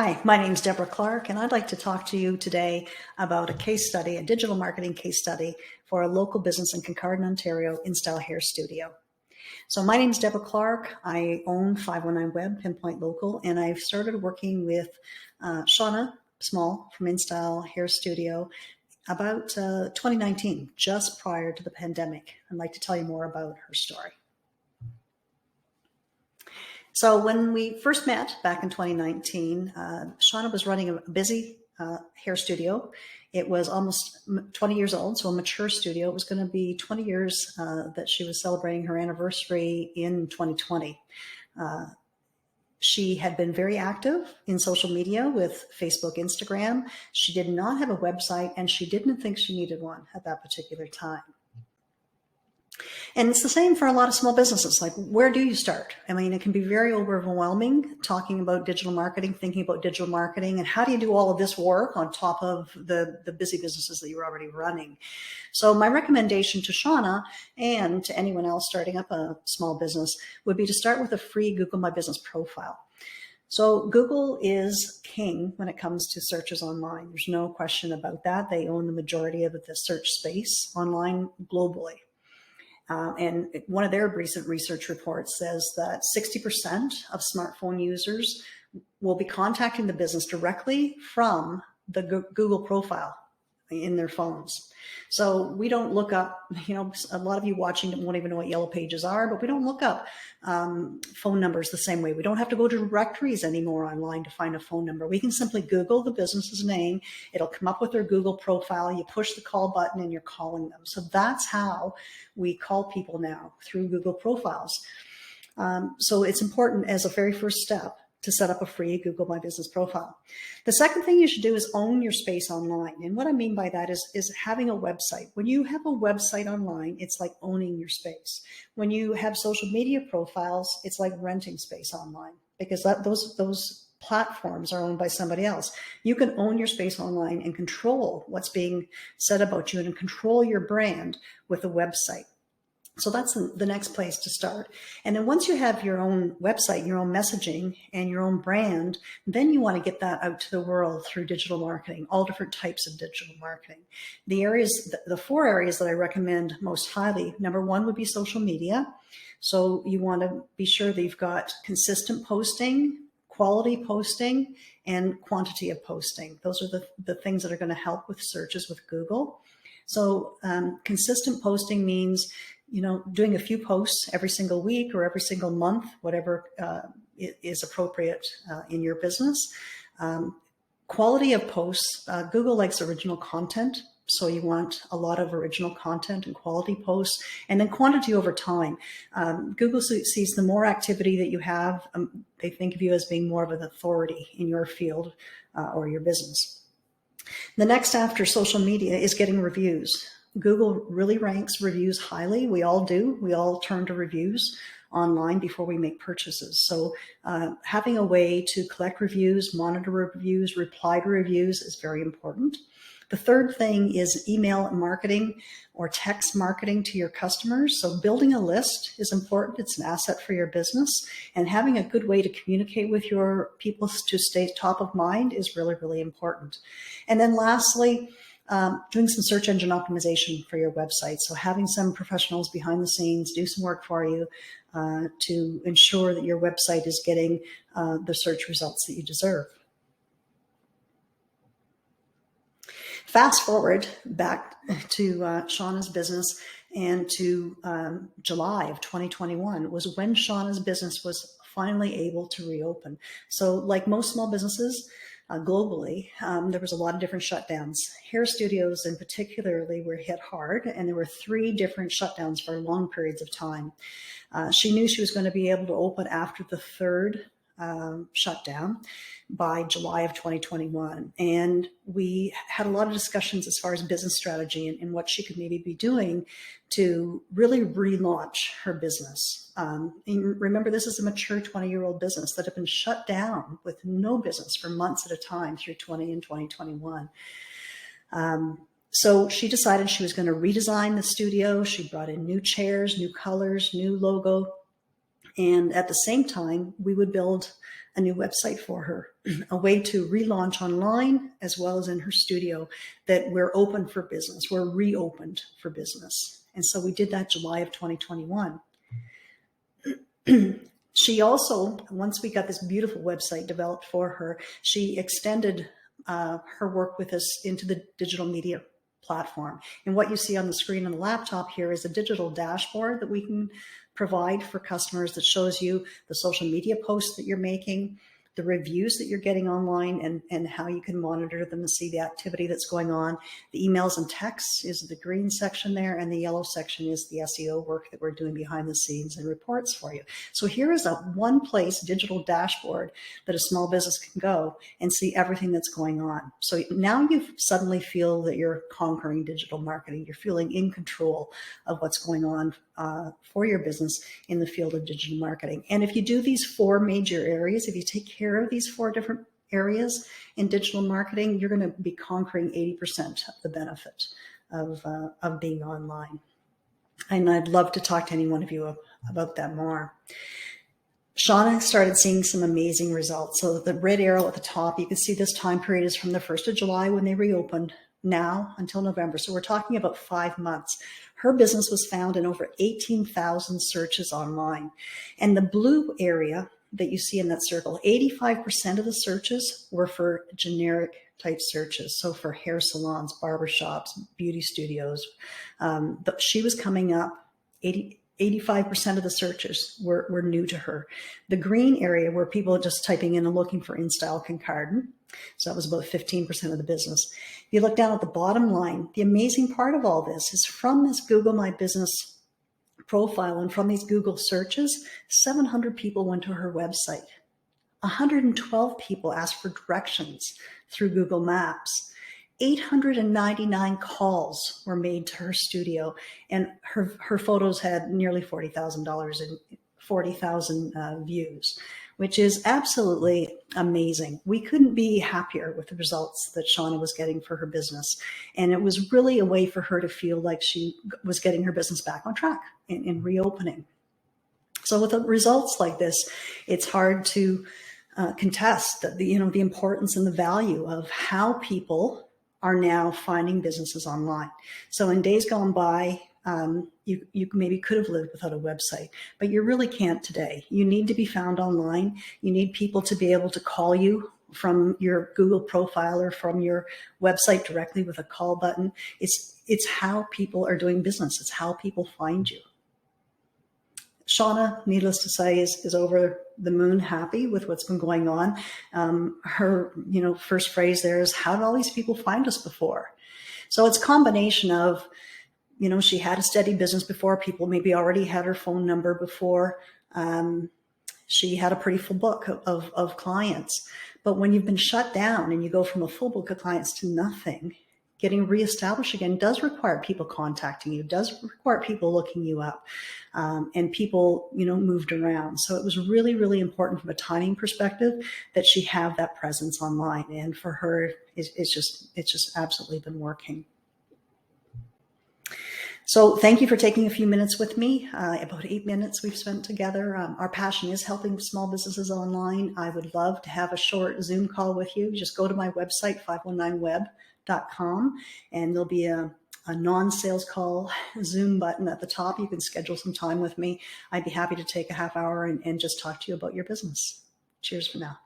Hi, my name is Deborah Clark, and I'd like to talk to you today about a case study, a digital marketing case study for a local business in Kincardine, Ontario, InStyle Hair Studio. So my name is Deborah Clark. I own 519 Web, Pinpoint Local, and I've started working with Shawna Small from InStyle Hair Studio about 2019, just prior to the pandemic. I'd like to tell you more about her story. So when we first met back in 2019, Shawna was running a busy hair studio. It was almost 20 years old, so a mature studio. It was going to be 20 years that she was celebrating her anniversary in 2020. She had been very active in social media with Facebook, Instagram. She did not have a website, and she didn't think she needed one at that particular time. And it's the same for a lot of small businesses. Like, where do you start? I mean, it can be very overwhelming talking about digital marketing, thinking about digital marketing, and how do you do all of this work on top of the busy businesses that you're already running? So my recommendation to Shawna and to anyone else starting up a small business would be to start with a free Google My Business profile. So Google is king when it comes to searches online. There's no question about that. They own the majority of the search space online globally. And one of their recent research reports says that 60% of smartphone users will be contacting the business directly from the Google profile in their phones. So we don't look up, a lot of you watching won't even know what yellow pages are, but we don't look up phone numbers the same way. We don't have to go to directories anymore online to find a phone number. We can simply Google the business's name. It'll come up with their Google profile. You push the call button and you're calling them. So that's how we call people now, through Google profiles. So it's important as a very first step to set up a free Google My Business profile. The second thing you should do is own your space online. And what I mean by that is having a website. When you have a website online, it's like owning your space. When you have social media profiles, it's like renting space online, because those platforms are owned by somebody else. You can own your space online and control what's being said about you and control your brand with a website. So that's the next place to start. And then once you have your own website, your own messaging, and your own brand, then you want to get that out to the world through digital marketing, all different types of digital marketing. The 4 areas that I recommend most highly, number 1 would be social media. So you want to be sure that you've got consistent posting, quality posting, and quantity of posting. Those are the things that are going to help with searches with Google. So consistent posting means doing a few posts every single week or every single month, whatever is appropriate in your business. Quality of posts, Google likes original content. So you want a lot of original content and quality posts, and then quantity over time. Google sees the more activity that you have, they think of you as being more of an authority in your field or your business. The next after social media is getting reviews. Google really ranks reviews highly. We all do. We all turn to reviews online before we make purchases. So having a way to collect reviews, monitor reviews, reply to reviews is very important. The third thing is email marketing or text marketing to your customers. So building a list is important. It's an asset for your business. And having a good way to communicate with your people to stay top of mind is really, really important. And then lastly, doing some search engine optimization for your website. So having some professionals behind the scenes do some work for you to ensure that your website is getting the search results that you deserve. Fast forward back to Shawna's business and to July of 2021 was when Shawna's business was finally able to reopen. So like most small businesses, globally, there was a lot of different shutdowns. Hair studios in particularly were hit hard, and there were 3 different shutdowns for long periods of time. She knew she was going to be able to open after the 3rd shutdown by July of 2021. And we had a lot of discussions as far as business strategy and what she could maybe be doing to really relaunch her business. And remember, this is a mature 20-year-old business that had been shut down with no business for months at a time through 2020 and 2021. So she decided she was going to redesign the studio. She brought in new chairs, new colors, new logo. And at the same time, we would build a new website for her, a way to relaunch online as well as in her studio, that we're open for business. We're reopened for business. And so we did that July of 2021. She also, once we got this beautiful website developed for her, she extended her work with us into the digital media platform. And what you see on the screen on the laptop here is a digital dashboard that we can provide for customers that shows you the social media posts that you're making, the reviews that you're getting online, and how you can monitor them and see the activity that's going on. The emails and texts is the green section there, and the yellow section is the SEO work that we're doing behind the scenes and reports for you. So here is a one-place digital dashboard that a small business can go and see everything that's going on. So now you suddenly feel that you're conquering digital marketing. You're feeling in control of what's going on for your business in the field of digital marketing. And if you do these 4 major areas, if you take care of these 4 different areas in digital marketing, you're going to be conquering 80% of the benefit of being online. And I'd love to talk to any one of you about that more. Shawna started seeing some amazing results. So the red arrow at the top, you can see this time period is from the 1st of July when they reopened now until November. So we're talking about 5 months. Her business was found in over 18,000 searches online. And the blue area that you see in that circle, 85% of the searches were for generic type searches. So for hair salons, barbershops, beauty studios. But she was coming up, 85% of the searches were new to her. The green area were people just typing in and looking for InStyle Kincardine. So that was about 15% of the business. If you look down at the bottom line, the amazing part of all this is from this Google My Business profile and from these Google searches, 700 people went to her website. 112 people asked for directions through Google Maps. 899 calls were made to her studio, and her photos had nearly $40,000 views, which is absolutely amazing. We couldn't be happier with the results that Shawna was getting for her business. And it was really a way for her to feel like she was getting her business back on track in reopening. So with results like this, it's hard to contest that the importance and the value of how people are now finding businesses online. So in days gone by, you maybe could have lived without a website, but you really can't today. You need to be found online. You need people to be able to call you from your Google profile or from your website directly with a call button. It's how people are doing business. It's how people find you. Shawna, needless to say, is over the moon happy with what's been going on. Her, first phrase there is, how did all these people find us before? So it's a combination of, she had a steady business before. People maybe already had her phone number before. She had a pretty full book of clients. But when you've been shut down and you go from a full book of clients to nothing, getting reestablished again does require people contacting you, does require people looking you up, and people, moved around. So it was really, really important from a timing perspective that she have that presence online. And for her, it's just absolutely been working. So thank you for taking a few minutes with me, about 8 minutes we've spent together. Our passion is helping small businesses online. I would love to have a short Zoom call with you. Just go to my website, 519web.com, and there'll be a non-sales call Zoom button at the top. You can schedule some time with me. I'd be happy to take a half hour and just talk to you about your business. Cheers for now.